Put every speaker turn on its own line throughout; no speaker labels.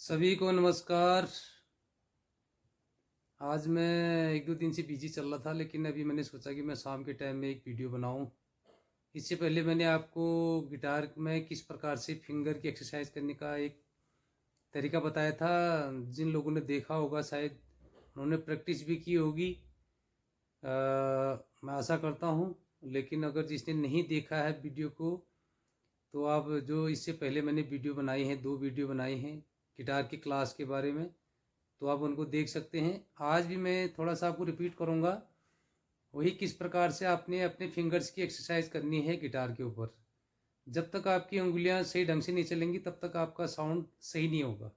सभी को नमस्कार। आज मैं एक दो दिन से बिजी चल रहा था, लेकिन अभी मैंने सोचा कि मैं शाम के टाइम में एक वीडियो बनाऊं। इससे पहले मैंने आपको गिटार में किस प्रकार से फिंगर की एक्सरसाइज करने का एक तरीका बताया था। जिन लोगों ने देखा होगा शायद उन्होंने प्रैक्टिस भी की होगी, मैं आशा करता हूं। लेकिन अगर जिसने नहीं देखा है वीडियो को, तो आप जो इससे पहले मैंने वीडियो बनाई हैं, 2 वीडियो बनाई हैं गिटार की क्लास के बारे में, तो आप उनको देख सकते हैं। आज भी मैं थोड़ा सा आपको रिपीट करूँगा, वही किस प्रकार से आपने अपने फिंगर्स की एक्सरसाइज करनी है गिटार के ऊपर। जब तक आपकी उंगलियां सही ढंग से नहीं चलेंगी तब तक आपका साउंड सही नहीं होगा।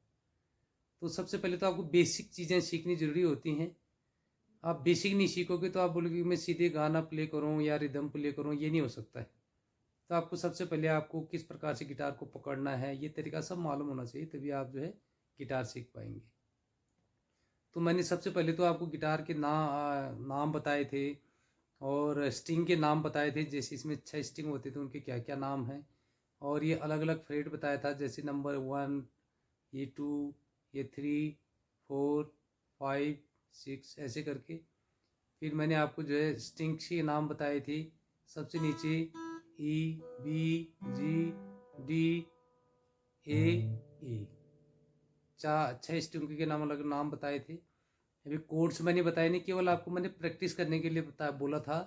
तो सबसे पहले तो आपको बेसिक चीज़ें सीखनी ज़रूरी होती हैं। आप बेसिक नहीं सीखोगे तो आप बोलोगे मैं सीधे गाना प्ले करूँ या रिदम प्ले करूँ, ये नहीं हो सकता है। तो आपको सबसे पहले आपको किस प्रकार से गिटार को पकड़ना है, ये तरीका सब मालूम होना चाहिए, तभी आप जो है गिटार सीख पाएंगे। तो मैंने सबसे पहले तो आपको गिटार के नाम बताए थे और स्ट्रिंग के नाम बताए थे। जैसे इसमें 6 स्ट्रिंग होते थे, उनके क्या क्या नाम हैं। और ये अलग अलग फ्रेट बताया था, जैसे नंबर 1, ये 2, ये 3, 4, 5, 6 ऐसे करके। फिर मैंने आपको जो है स्ट्रिंग्स के नाम बताए थे। सबसे नीचे ई, बी, जी, डी, ए। 6 स्ट्रिंग के नाम अलग नाम बताए थे। अभी कोड्स मैंने बताए नहीं, केवल आपको मैंने प्रैक्टिस करने के लिए बोला था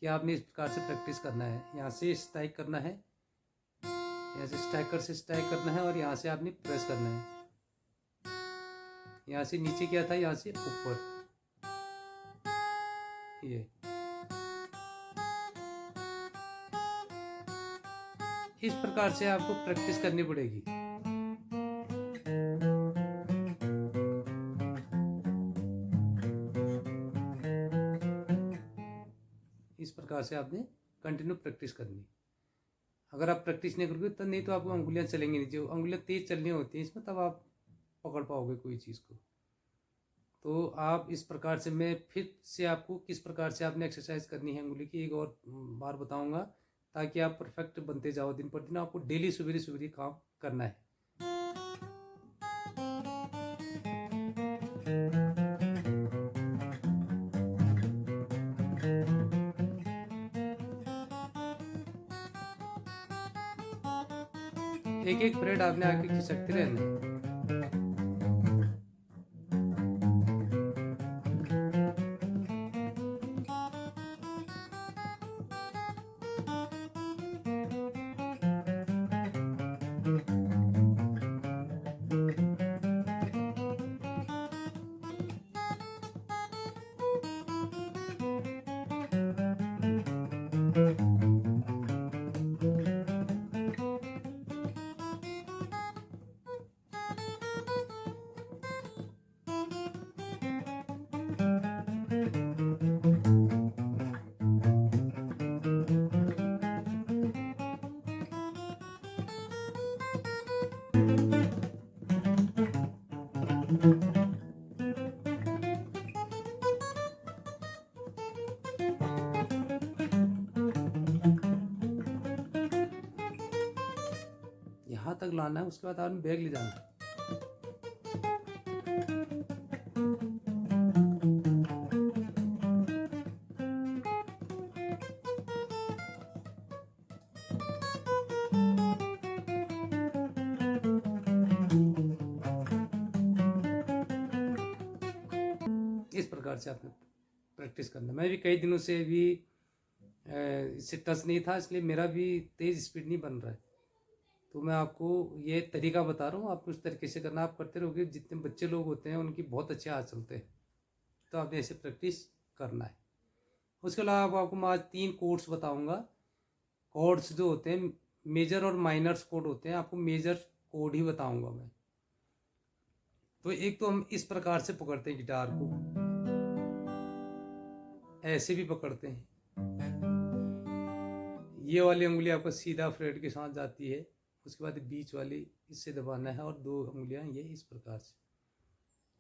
कि आपने इस प्रकार से प्रैक्टिस करना है। यहाँ से स्ट्राइक करना है, यहाँ से स्ट्राइकर से स्ट्राइक करना है, और यहाँ से आपने प्रेस करना है। यहाँ से नीचे क्या था, यहाँ से ऊपर, ये इस प्रकार से आपको प्रैक्टिस करनी पड़ेगी। इस प्रकार से आपने कंटिन्यू प्रैक्टिस करनी। अगर आप प्रैक्टिस नहीं करोगे तो नहीं, तो आपको अंगुलियाँ चलेंगी नहीं। जो अंगुलियाँ तेज चलनी होती हैं इसमें, तब आप पकड़ पाओगे कोई चीज़ को। तो आप इस प्रकार से, मैं फिर से आपको किस प्रकार से आपने एक्सरसाइज करनी है अंगुली की एक और बार बताऊंगा, ताकि आप परफेक्ट बनते जाओ। दिन पर दिन आपको डेली सवेरे सवेरे काम करना है। एक एक फ्रेड आपने आके खिसकते रहना है। यहाँ तक लाना है, उसके बाद आपने बैग ले जाना है। इस प्रकार से आपने प्रैक्टिस करना। मैं भी कई दिनों से भी इससे टच नहीं था, इसलिए मेरा भी तेज़ स्पीड नहीं बन रहा है। तो मैं आपको ये तरीका बता रहा हूँ, आपको इस तरीके से करना। आप करते रहोगे, जितने बच्चे लोग होते हैं उनकी बहुत अच्छे हाथ चलते हैं। तो आपने ऐसे प्रैक्टिस करना है। उसके अलावा आपको मैं आज 3 कोड्स बताऊंगा। कोड्स जो होते हैं, मेजर और माइनर्स कोड होते हैं, आपको मेजर कोड ही बताऊंगा मैं। तो एक तो हम इस प्रकार से पकड़ते हैं गिटार को, ऐसे भी पकड़ते हैं। ये वाली उंगली आपको सीधा फ्रेट के साथ जाती है, उसके बाद बीच वाली इससे दबाना है, और 2 उंगलियां ये इस प्रकार से।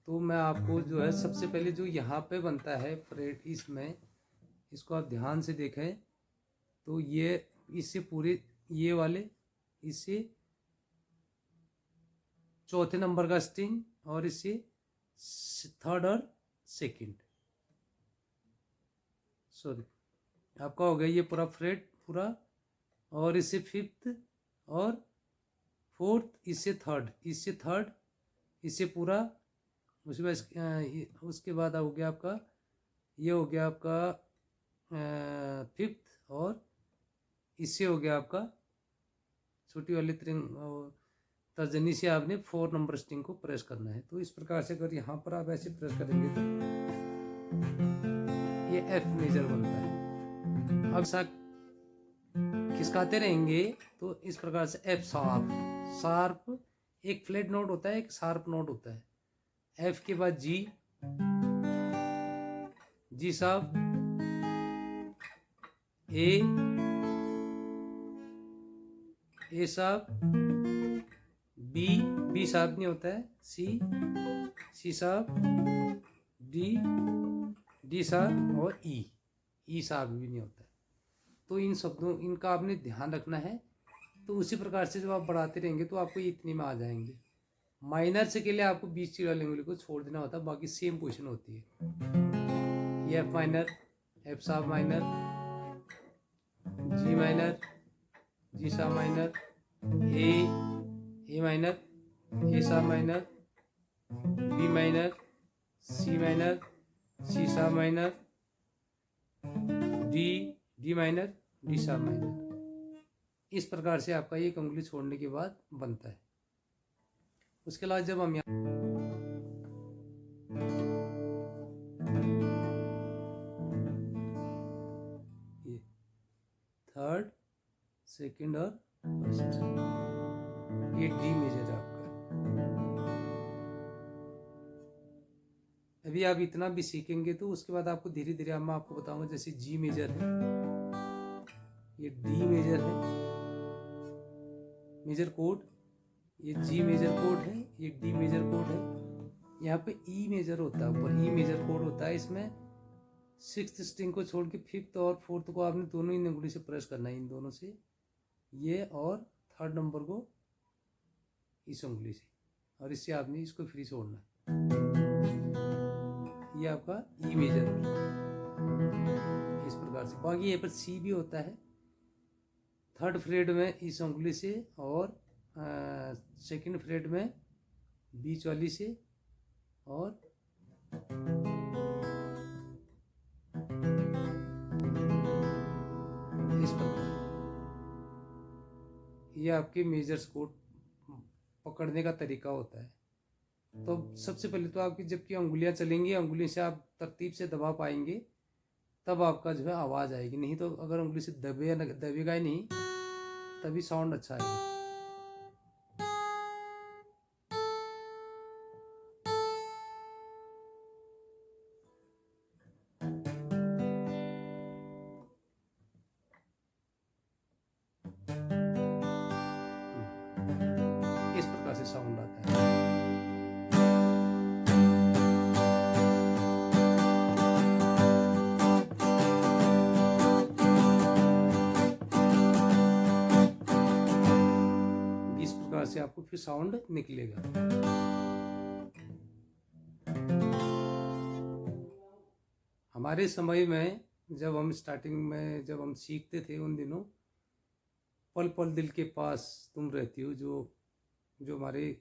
तो मैं आपको जो है सबसे पहले जो यहाँ पे बनता है फ्रेट, इसमें इसको आप ध्यान से देखें तो ये इससे पूरे, ये वाले इससे चौथे नंबर का स्ट्रिंग और इससे थर्ड और सेकंड, सॉरी आपका हो गया ये पूरा फ्रेट पूरा, और इससे फिफ्थ और फोर्थ, इससे थर्ड, इससे पूरा, उसके बाद हो गया आपका, ये हो गया आपका फिफ्थ, और इससे हो गया आपका छोटी वाली तर्जनी से आपने 4 नंबर स्ट्रिंग को प्रेस करना है। तो इस प्रकार से अगर यहाँ पर आप ऐसे प्रेस करेंगे तो ये एफ मेजर बनता है। अब सा खिसकाते रहेंगे तो इस प्रकार से एफ शार्प, एक फ्लैट नोट होता है, एक शार्प नोट होता है। एफ के बाद जी शार्प, ए शार्प, बी शार्प नहीं होता है, सी शार्प, डी शार्प और ई शार्प भी नहीं होता है। तो इन शब्दों इनका आपने ध्यान रखना है। तो उसी प्रकार से जब आप बढ़ाते रहेंगे तो आपको इतने में आ जाएंगे। माइनर से के लिए आपको बीच वाली उंगली को छोड़ देना होता है, बाकी सेम पोजीशन होती है। ये F minor, F sharp minor, G minor, G sharp minor, A minor, A sharp minor, B minor, C sharp minor, D minor, D sharp minor. इस प्रकार से आपका एक उंगली छोड़ने के बाद बनता है। उसके बाद जब हम ये थर्ड, सेकंड और फर्स्ट, ये डी मेजर है आपका। अभी आप इतना भी सीखेंगे तो उसके बाद आपको धीरे धीरे मैं आपको बताऊंगा। जैसे जी मेजर है, ये डी मेजर है, मेजर कोड, ये जी मेजर कोड है, ये डी मेजर कोड है। यहाँ पे ई मेजर होता है, ऊपर ई मेजर कोड होता है। इसमें सिक्स्थ स्ट्रिंग को छोड़ के फिफ्थ और फोर्थ को आपने दोनों ही उंगली से प्रेस करना है, इन दोनों से ये, और थर्ड नंबर को इस उंगली से, और इससे आपने इसको फ्री छोड़ना है। ये आपका ई मेजर इस प्रकार से। बाकी यहाँ पर सी भी होता है थर्ड फ्रेट में इस उंगली से, और सेकंड फ्रेट में बीच वाली से, और इस प्रकार। ये आपके मेजर्स को पकड़ने का तरीका होता है। तो सबसे पहले तो आपकी जबकि उंगलियां चलेंगी, उंगली से आप तरतीब से दबा पाएंगे, तब आपका जो है आवाज़ आएगी। नहीं तो अगर उंगली से दबेगा ही नहीं तभी साउंड अच्छा आएगा। इस प्रकार से साउंड आता है। इस प्रकार से आपको फिर साउंड निकलेगा। हमारे समय में जब हम स्टार्टिंग में जब हम सीखते थे, उन दिनों पल पल दिल के पास तुम रहती हो, जो हमारे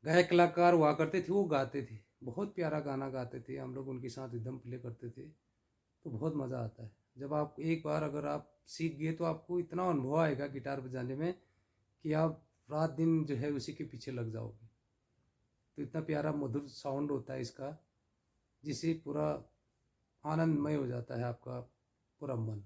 गायक कलाकार हुआ करते थे, वो गाते थे। बहुत प्यारा गाना गाते थे, हम लोग उनके साथ रिदम प्ले करते थे, तो बहुत मज़ा आता है। जब आप एक बार अगर आप सीख गए तो आपको इतना अनुभव आएगा गिटार बजाने में कि आप रात दिन जो है उसी के पीछे लग जाओगे। तो इतना प्यारा मधुर साउंड होता है इसका, जिससे पूरा आनंदमय हो जाता है आपका पूरा मन।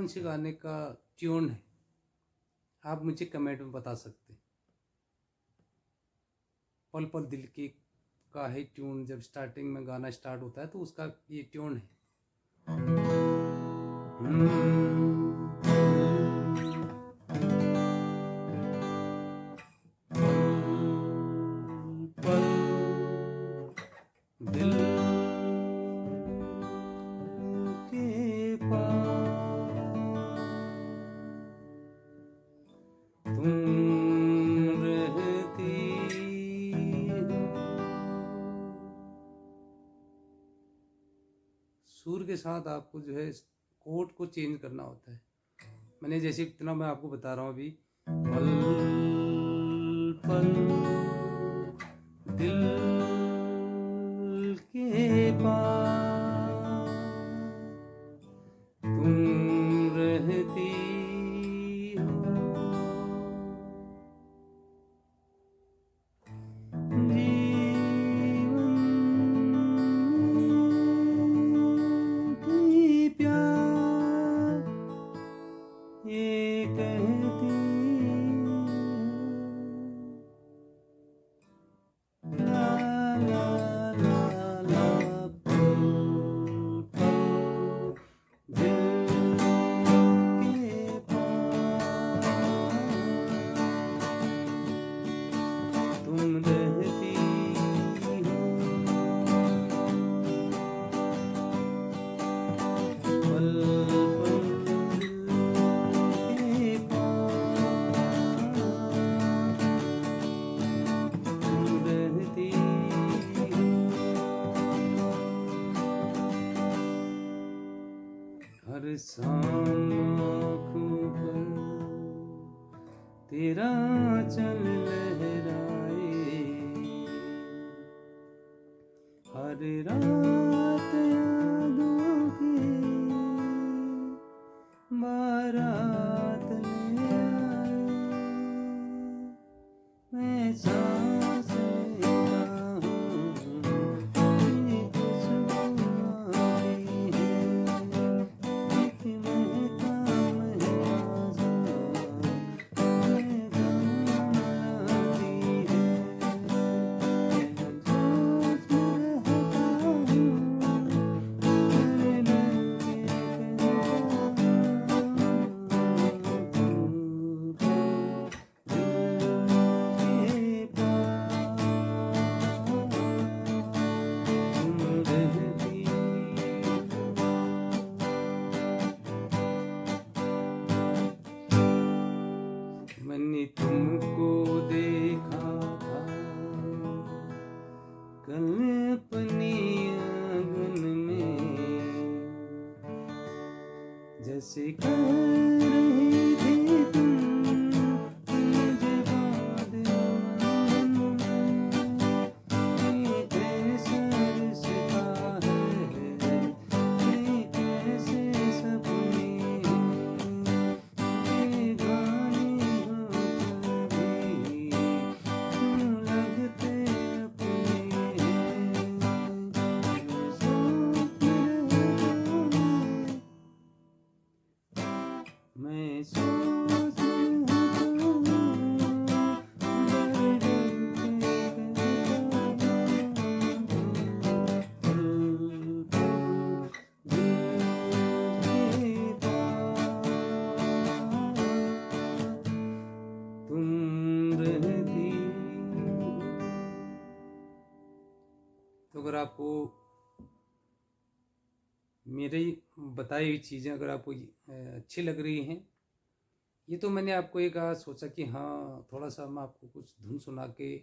कौन से गाने का ट्यून है, आप मुझे कमेंट में बता सकते हैं। पल पल दिल की का है ट्यून, जब स्टार्टिंग में गाना स्टार्ट होता है तो उसका ये ट्यून है। दिल के पास तुम रहती हो। सुर के साथ आपको जो है कोड को चेंज करना होता है। मैंने जैसे इतना मैं आपको बता रहा हूँ अभी, पल पल दिल के पास तुम रहती हो। जीवन की प्यार ये कहती हो, ला ला ला ला, पल पल दिल के पास तुम रहती हो। पल पल दिल के पास तुम रहती हो। हर शाम आँखों पर तेरा चल लहराए, हर रात यादों की बारात ले आए। मैं सांस लेता हूँ, ये खुशबू आती है, एक महका महका सा मैं गम आती है। मैं सोच में रहता हूँ, तेरे नाम के मैंने तुमको देखा था कल अपनी आंगन में, जैसे कह रही थी तुम मुझे बांध लो बंधन में। ये कैसा रिश्ता है, ये कैसे सपने हैं, बेगाने हो कभी क्यों लगते अपने हैं। मैं सोच रहता हूँ, मैं सोच रहता हूँ, डर डर के पल पल दिल के पास तुम रहती हो। तो अगर आपको मेरी बताई हुई चीज़ें अगर आपको अच्छी लग रही हैं, ये तो मैंने आपको एक आज सोचा कि हाँ थोड़ा सा मैं आपको कुछ धुन सुना के,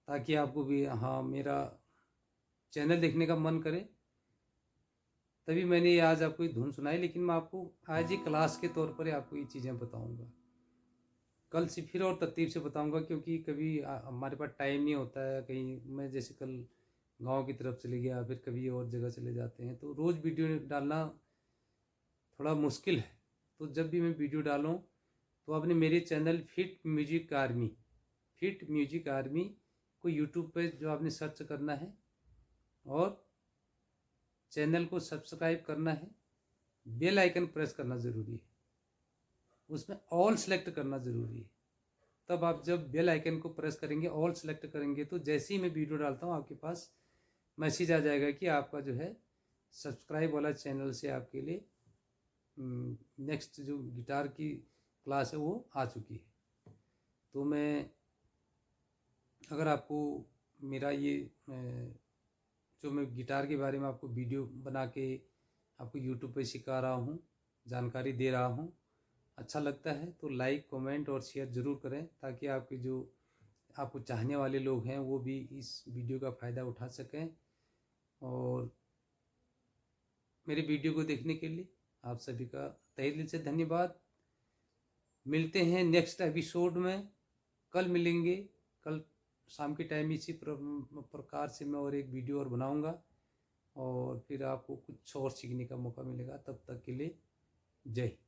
ताकि आपको भी हाँ मेरा चैनल देखने का मन करे, तभी मैंने ये आज आपको ये धुन सुनाई। लेकिन मैं आपको आज ही क्लास के तौर पर आपको ये चीज़ें बताऊंगा, कल से फिर और तरतीब से बताऊंगा, क्योंकि कभी हमारे पास टाइम नहीं होता है। कहीं मैं जैसे कल गांव की तरफ चले गया, फिर कभी और जगह चले जाते हैं, तो रोज़ वीडियो डालना थोड़ा मुश्किल है। तो जब भी मैं वीडियो डालूँ तो आपने मेरे चैनल फिट म्यूजिक आर्मी को यूट्यूब पे जो आपने सर्च करना है और चैनल को सब्सक्राइब करना है बेल आइकन प्रेस करना ज़रूरी है, उसमें ऑल सेलेक्ट करना ज़रूरी है। तब आप जब बेल आइकन को प्रेस करेंगे, ऑल सेलेक्ट करेंगे, तो जैसे ही मैं वीडियो डालता हूँ आपके पास मैसेज आ जाएगा कि आपका जो है सब्सक्राइब वाला चैनल से आपके लिए नेक्स्ट जो गिटार की क्लास है वो आ चुकी है। तो मैं अगर आपको मेरा ये जो मैं गिटार के बारे में आपको वीडियो बना के आपको यूट्यूब पे सिखा रहा हूँ, जानकारी दे रहा हूँ, अच्छा लगता है तो लाइक, कमेंट और शेयर ज़रूर करें, ताकि आपके जो आपको चाहने वाले लोग हैं वो भी इस वीडियो का फ़ायदा उठा सकें। और मेरे वीडियो को देखने के लिए आप सभी का तहे दिल से धन्यवाद। मिलते हैं नेक्स्ट एपिसोड में, कल मिलेंगे। कल शाम के टाइम इसी प्रकार से मैं और एक वीडियो और बनाऊंगा, और फिर आपको कुछ और सीखने का मौका मिलेगा। तब तक के लिए जय हिंद।